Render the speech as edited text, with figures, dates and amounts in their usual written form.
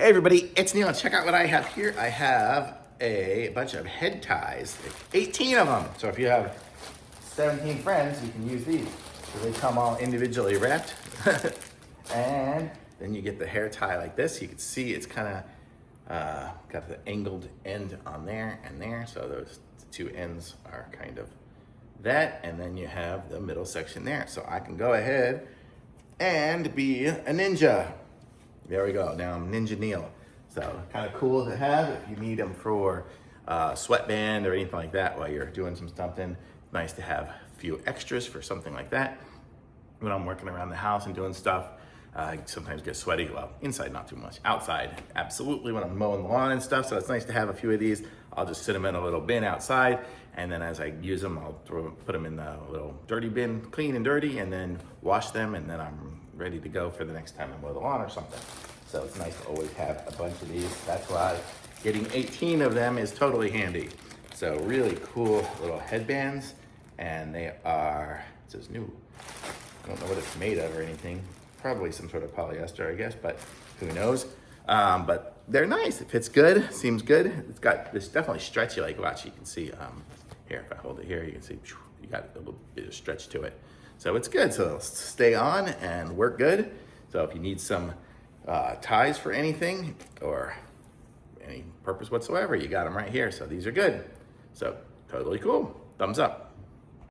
Hey everybody, it's Neil. Check out what I have here. I have a bunch of head ties, 18 of them. So if you have 17 friends, you can use these. So they come all individually wrapped. And then you get the hair tie like this. You can see it's kind of got the angled end on there and there. So those two ends are kind of that. And then you have the middle section there. So I can go ahead and be a ninja. There we go. Now I'm Ninja Neil. So kind of cool to have if you need them for Sweatband or anything like that while you're doing something. Nice to have a few extras for something like that. When I'm working around the house and doing stuff, I sometimes get sweaty. Well, inside not too much. Outside, absolutely, when I'm mowing the lawn and stuff. So it's nice to have a few of these. I'll just sit them in a little bin outside, and then as I use them, I'll put them in the little dirty bin, clean and dirty, and then wash them, and then I'm ready to go for the next time I mow the lawn or something. So it's nice to always have a bunch of these. That's why getting 18 of them is totally handy. So really cool little headbands, and they are, it says new. I don't know what it's made of or anything. Probably some sort of polyester, I guess, but who knows? But they're nice. It fits good, seems good. It's definitely stretchy, like watch, you can see, here, if I hold it here, you can see, you got a little bit of stretch to it. So it's good, so it'll stay on and work good. So if you need some ties for anything or any purpose whatsoever, you got them right here. So these are good. So totally cool. Thumbs up.